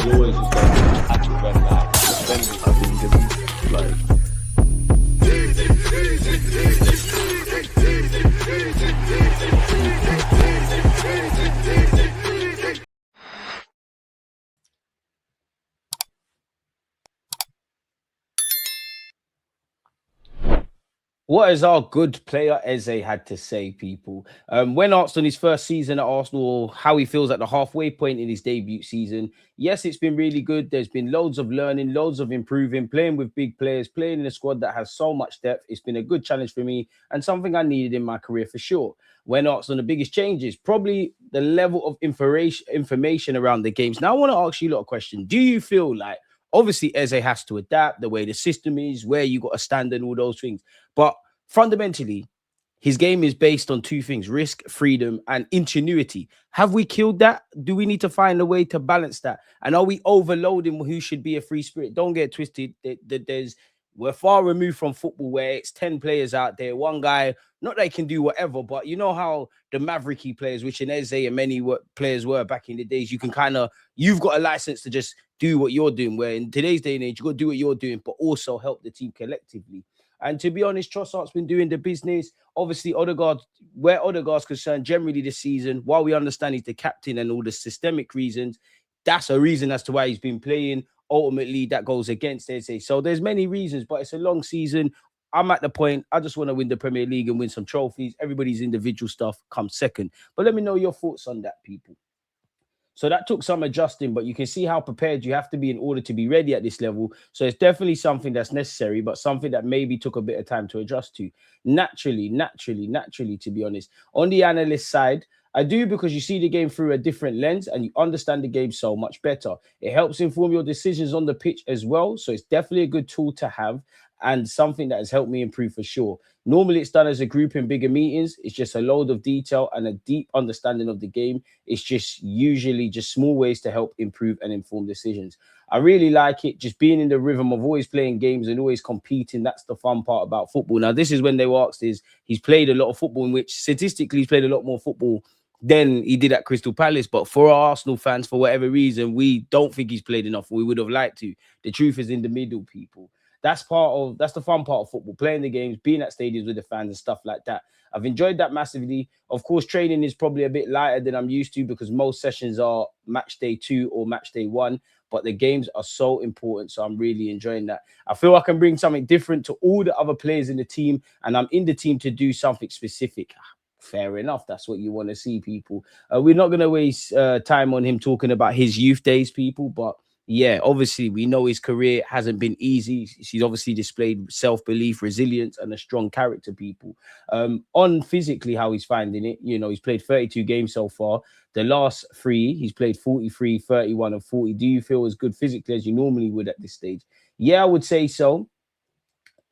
He's always just going to attack when like defending. I think like What has our good player Eze had to say, people? When asked on his first season at Arsenal how he feels at the halfway point in his debut season, yes, it's been really good. There's been loads of learning, loads of improving, playing with big players, playing in a squad that has so much depth. It's been a good challenge for me and something I needed in my career for sure. When asked on the biggest changes, probably the level of information around the games. Now, I want to ask you a lot of questions. Do you feel like, obviously, Eze has to adapt the way the system is, where you got to stand and all those things. But fundamentally, his game is based on two things: risk, freedom, and ingenuity. Have we killed that? Do we need to find a way to balance that? And are we overloading who should be a free spirit? Don't get twisted. We're far removed from football where it's 10 players out there. One guy, not that he can do whatever, but you know how the Mavericky players, which in Eze and many players were back in the days, you can you've got a license to just do what you're doing. Where in today's day and age, you got to do what you're doing, but also help the team collectively. And to be honest, Trossard's been doing the business. Obviously, Odegaard, where Odegaard's concerned, generally this season, while we understand he's the captain and all the systemic reasons, that's a reason as to why he's been playing. Ultimately, that goes against Eze. So there's many reasons, but it's a long season. I'm at the point, I just want to win the Premier League and win some trophies. Everybody's individual stuff comes second. But let me know your thoughts on that, people. So that took some adjusting, but you can see how prepared you have to be in order to be ready at this level. So it's definitely something that's necessary, but something that maybe took a bit of time to adjust to. Naturally, to be honest. On the analyst side, I do, because you see the game through a different lens and you understand the game so much better. It helps inform your decisions on the pitch as well. So it's definitely a good tool to have and something that has helped me improve for sure. Normally, it's done as a group in bigger meetings. It's just a load of detail and a deep understanding of the game. It's just usually just small ways to help improve and inform decisions. I really like it, just being in the rhythm of always playing games and always competing. That's the fun part about football. Now, this is when they were asked he's played a lot of football, in which statistically he's played a lot more football than he did at Crystal Palace. But for our Arsenal fans, for whatever reason, we don't think he's played enough. We would have liked to. The truth is in the middle, people. That's the fun part of football, playing the games, being at stadiums with the fans and stuff like that. I've enjoyed that massively. Of course, training is probably a bit lighter than I'm used to because most sessions are match day 2 or match day 1, but the games are so important. So I'm really enjoying that. I feel I can bring something different to all the other players in the team, and I'm in the team to do something specific. Fair enough. That's what you want to see, people. We're not going to waste time on him talking about his youth days, people, but yeah, obviously, we know his career hasn't been easy. He's obviously displayed self-belief, resilience, and a strong character, people. On physically, how he's finding it, he's played 32 games so far. The last 3, he's played 43, 31, and 40. Do you feel as good physically as you normally would at this stage? Yeah, I would say so.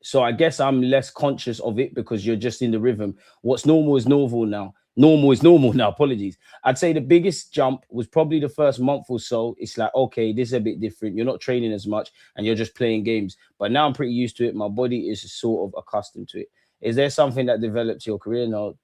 So I guess I'm less conscious of it because you're just in the rhythm. What's normal is normal now. Normal is normal now. Apologies. I'd say the biggest jump was probably the first month or so. It's like, okay, this is a bit different. You're not training as much and you're just playing games. But now I'm pretty used to it. My body is sort of accustomed to it. Is there something that develops your career? No.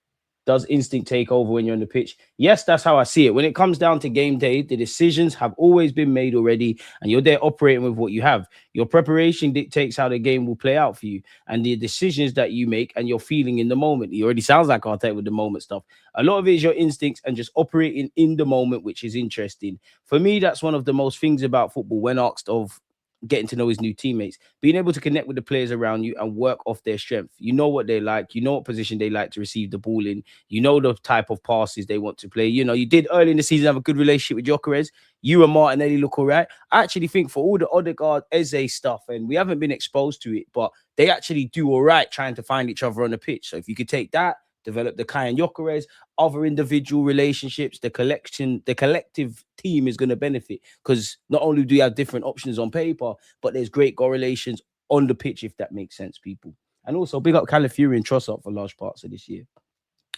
Does instinct take over when you're on the pitch? Yes, that's how I see it. When it comes down to game day, the decisions have always been made already, and you're there operating with what you have. Your preparation dictates how the game will play out for you, and the decisions that you make and you're feeling in the moment. He already sounds like Arteta with the moment stuff. A lot of it is your instincts and just operating in the moment, which is interesting. For me, that's one of the most things about football when asked of getting to know his new teammates, being able to connect with the players around you and work off their strength. You know what they like, you know what position they like to receive the ball in, you know the type of passes they want to play. You did early in the season have a good relationship with Gyökeres. You and Martinelli look all right. I actually think for all the Odegaard, Eze stuff, and we haven't been exposed to it, but they actually do all right trying to find each other on the pitch. So if you could take that, develop the Kai and Gyökeres, other individual relationships, the collective team is going to benefit because not only do you have different options on paper, but there's great correlations on the pitch, if that makes sense, people. And also big up Calafiori and Trossard for large parts of this year.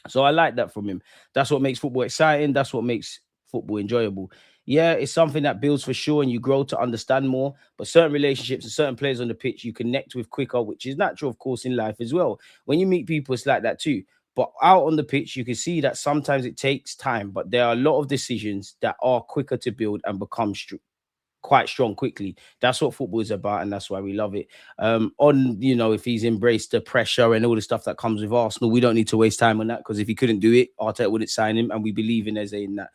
So I like that from him. That's what makes football exciting. That's what makes football enjoyable. Yeah, it's something that builds for sure and you grow to understand more. But certain relationships and certain players on the pitch you connect with quicker, which is natural, of course, in life as well. When you meet people, it's like that too. But out on the pitch, you can see that sometimes it takes time, but there are a lot of decisions that are quicker to build and become quite strong quickly. That's what football is about, and that's why we love it. On if he's embraced the pressure and all the stuff that comes with Arsenal, we don't need to waste time on that, because if he couldn't do it, Arteta wouldn't sign him, and we believe in Eze in that.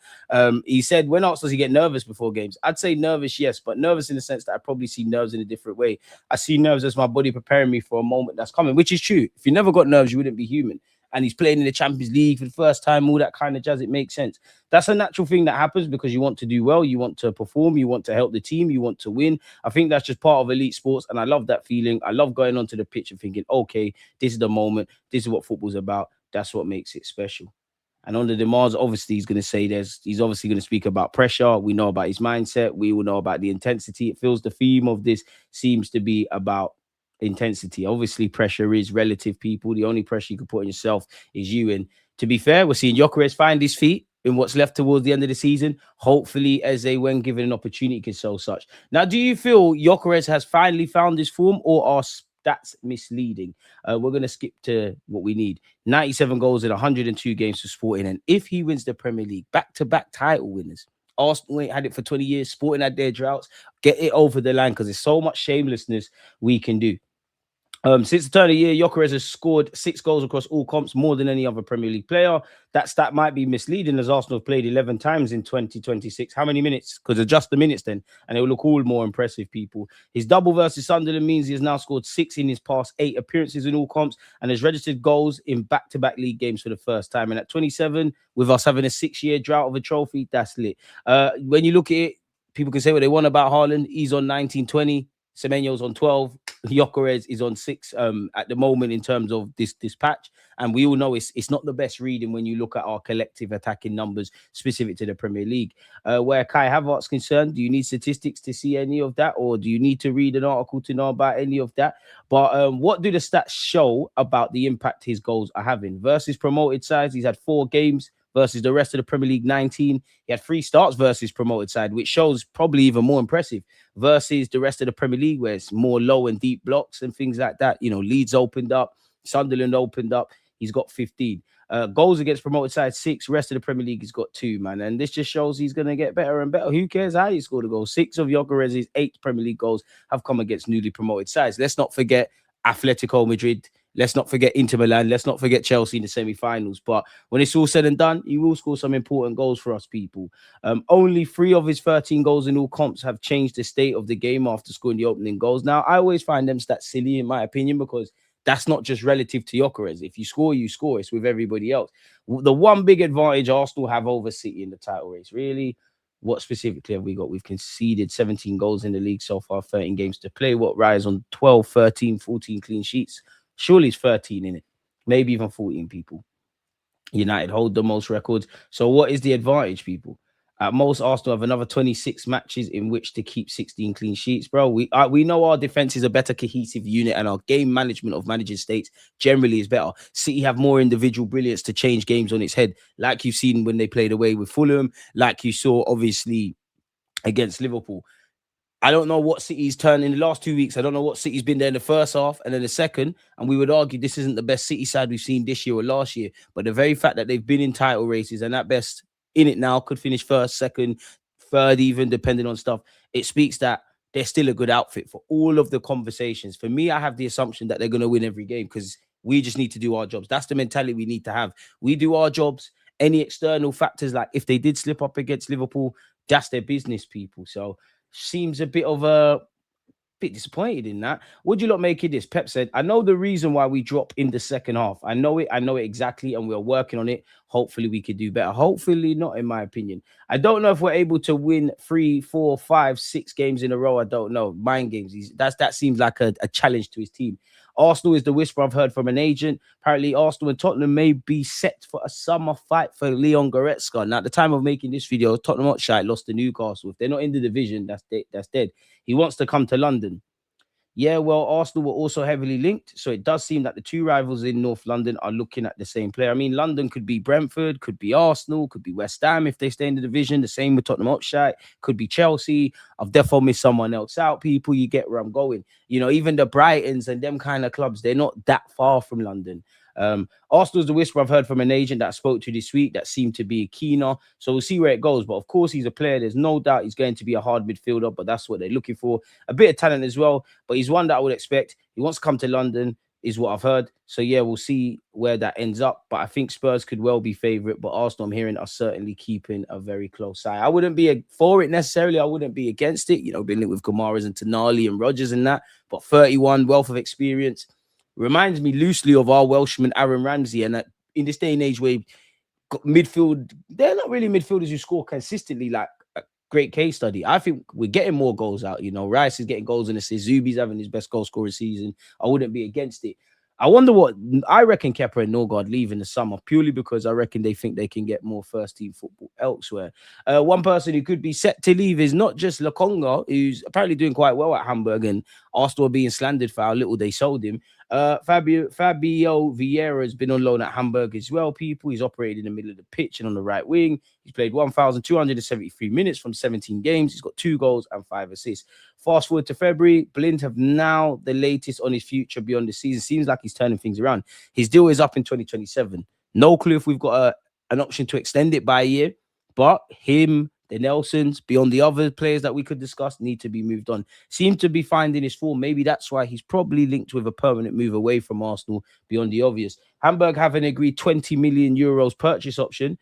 He said, when asked does he get nervous before games, I'd say nervous, yes, but nervous in the sense that I probably see nerves in a different way. I see nerves as my body preparing me for a moment that's coming, which is true. If you never got nerves, you wouldn't be human. And he's playing in the Champions League for the first time, all that kind of jazz. It makes sense. That's a natural thing that happens because you want to do well, you want to perform, you want to help the team, you want to win. I think that's just part of elite sports, and I love that feeling. I love going onto the pitch and thinking, okay, this is the moment, this is what football's about. That's what makes it special. And on the demands, obviously, he's going to say he's obviously going to speak about pressure. We know about his mindset. We will know about the intensity. It feels the theme of this seems to be about intensity. Obviously, pressure is relative, people. The only pressure you can put on yourself is you. And to be fair, we're seeing Gyökeres find his feet in what's left towards the end of the season. Hopefully, Eze, when given an opportunity, can show such. Now, do you feel Gyökeres has finally found his form, or are stats misleading? We're going to skip to what we need. 97 goals in 102 games for Sporting. And if he wins the Premier League, back-to-back title winners. Arsenal ain't had it for 20 years. Sporting had their droughts. Get it over the line, because there's so much shamelessness we can do. Since the turn of the year, Gyökeres has scored 6 goals across all comps, more than any other Premier League player. That stat might be misleading, as Arsenal have played 11 times in 2026. How many minutes? Because adjust the minutes then, and it will look all more impressive, people. His double versus Sunderland means he has now scored 6 in his past 8 appearances in all comps, and has registered goals in back-to-back league games for the first time. And at 27, with us having a 6-year drought of a trophy, that's lit. When you look at it, people can say what they want about Haaland. He's on 19-20. Semenyo's on 12. Gyökeres is on 6 at the moment in terms of this patch, and we all know it's not the best reading when you look at our collective attacking numbers specific to the Premier League. Where Kai Havertz's concerned, do you need statistics to see any of that, or do you need to read an article to know about any of that? But what do the stats show about the impact his goals are having? Versus promoted sides, he's had 4 games. Versus the rest of the Premier League, 19. He had 3 starts versus promoted side, which shows probably even more impressive. Versus the rest of the Premier League, where it's more low and deep blocks and things like that. Leeds opened up, Sunderland opened up. He's got 15. Goals against promoted side, 6. Rest of the Premier League, he's got 2, man. And this just shows he's going to get better and better. Who cares how he scored a goal? 6 of Gyökeres' 8 Premier League goals have come against newly promoted sides. Let's not forget Atletico Madrid. Let's not forget Inter Milan. Let's not forget Chelsea in the semi-finals. But when it's all said and done, he will score some important goals for us, people. Only 3 of his 13 goals in all comps have changed the state of the game after scoring the opening goals. Now, I always find them stats silly, in my opinion, because that's not just relative to Gyökeres. If you score, you score. It's with everybody else. The one big advantage Arsenal have over City in the title race, really, what specifically have we got? We've conceded 17 goals in the league so far, 13 games to play. What rise on 12, 13, 14 clean sheets? Surely it's 13 in it, maybe even 14, people. United hold the most records. So what is the advantage, people? At most, Arsenal have another 26 matches in which to keep 16 clean sheets, bro. We know our defense is a better cohesive unit, and our game management of managing states generally is better. City have more individual brilliance to change games on its head, like you've seen when they played away with Fulham, like you saw, obviously, against Liverpool. I don't know what City's turned in the last 2 weeks. I don't know what City's been there in the first half and then the second. And we would argue this isn't the best City side we've seen this year or last year. But the very fact that they've been in title races and at best in it now, could finish first, second, third, even depending on stuff, it speaks that they're still a good outfit for all of the conversations. For me, I have the assumption that they're going to win every game because we just need to do our jobs. That's the mentality we need to have. We do our jobs. Any external factors, like if they did slip up against Liverpool, that's their business, people. So seems a bit disappointed in that. What do you lot make of this? Pep said, I know the reason why we drop in the second half. I know it exactly, and we're working on it. Hopefully we could do better. Hopefully not, in my opinion. I don't know if we're able to win 3, 4, 5, 6 games in a row. I don't know. Mind games. That seems like a challenge to his team. Arsenal is the whisper I've heard from an agent. Apparently, Arsenal and Tottenham may be set for a summer fight for Leon Goretzka. Now, at the time of making this video, Tottenham Hotspur lost to Newcastle. If they're not in the division, that's dead. He wants to come to London. Yeah, well, Arsenal were also heavily linked. So it does seem that the 2 rivals in North London are looking at the same player. I mean, London could be Brentford, could be Arsenal, could be West Ham if they stay in the division. The same with Tottenham Hotspur, could be Chelsea. I've definitely missed someone else out, people. You get where I'm going. Even the Brightons and them kind of clubs, they're not that far from London. Arsenal's the whisper I've heard from an agent that I spoke to this week that seemed to be keener. So we'll see where it goes. But of course, he's a player. There's no doubt he's going to be a hard midfielder, but that's what they're looking for. A bit of talent as well, but he's one that I would expect. He wants to come to London, is what I've heard. So yeah, we'll see where that ends up. But I think Spurs could well be favourite. But Arsenal, I'm hearing, are certainly keeping a very close eye. I wouldn't be for it necessarily. I wouldn't be against it. You know, being linked with Gyökeres and Tonali and Rodgers and that. But 31, wealth of experience. Reminds me loosely of our Welshman Aaron Ramsey. And in this day and age where midfield, they're not really midfielders who score consistently like a great case study. I think we're getting more goals out. You know, Rice is getting goals and assists. Zubi's having his best goal scorer season. I wouldn't be against it. I wonder what I reckon Kepa and Norgard leave in the summer purely because I reckon they think they can get more first team football elsewhere. One person who could be set to leave is not just Lokonga, who's apparently doing quite well at Hamburg, and Arsenal being slandered for how little they sold him. Fabio Vieira has been on loan at Hamburg as well, people. He's operated in the middle of the pitch and on the right wing. He's played 1,273 minutes from 17 games. He's got 2 goals and 5 assists. Fast forward to February, Blind have now the latest on his future beyond the season. Seems like he's turning things around. His deal is up in 2027. No clue if we've got an option to extend it by a year, but him, the Nelsons, beyond the other players that we could discuss, need to be moved on. Seem to be finding his form. Maybe that's why he's probably linked with a permanent move away from Arsenal beyond the obvious. Hamburg have an agreed 20 million euros purchase option.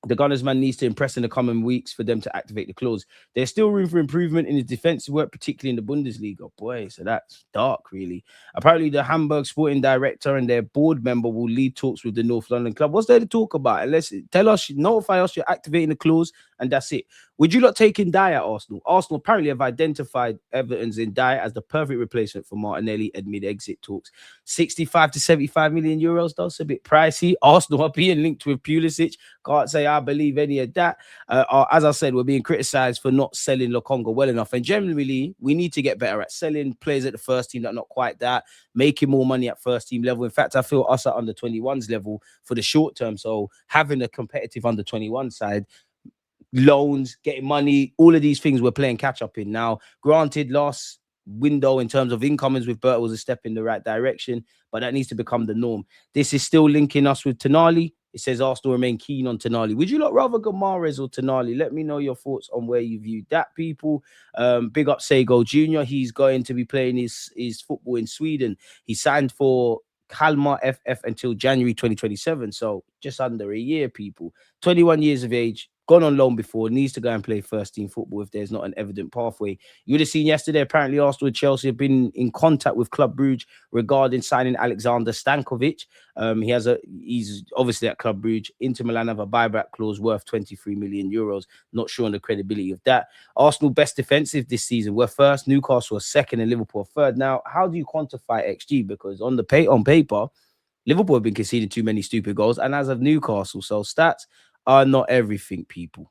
The Gunners man needs to impress in the coming weeks for them to activate the clause. There's still room for improvement in his defensive work, particularly in the Bundesliga. Boy, so that's dark, really. Apparently, the Hamburg sporting director and their board member will lead talks with the North London club. What's there to talk about? Unless tell us, notify us you're activating the clause, and that's it. Would you not take in Dyer at Arsenal? Arsenal apparently have identified Everton's in Dyer as the perfect replacement for Martinelli amid exit talks. 65 to 75 million euros, that's a bit pricey. Arsenal are being linked with Pulisic. Can't say I believe any of that. As I said, we're being criticised for not selling Lokonga well enough. And generally, we need to get better at selling players at the first team that are not quite that, making more money at first team level. In fact, I feel us at under 21s level for the short term. So having a competitive under 21 side, loans, getting money, all of these things we're playing catch up in now. Granted, last window in terms of incomings with Bert was a step in the right direction, but that needs to become the norm. This is still linking us with Tonali. It says Arsenal remain keen on Tonali. Would you lot rather Gyökeres or Tonali? Let me know your thoughts on where you view that, people. Big up Sego Jr. He's going to be playing his football in Sweden. He signed for Kalmar FF until January 2027. So just under a year, people. 21 years of age. Gone on loan before, needs to go and play first team football if there's not an evident pathway. You would have seen yesterday, apparently Arsenal and Chelsea have been in contact with Club Brugge regarding signing Alexander Stankovic. He's obviously at Club Brugge. Inter Milan have a buyback clause worth 23 million euros. Not sure on the credibility of that. Arsenal best defensive this season. We're first, Newcastle are second, and Liverpool are third. Now, how do you quantify XG? Because on paper, Liverpool have been conceding too many stupid goals, and as of Newcastle, so stats are not everything, people.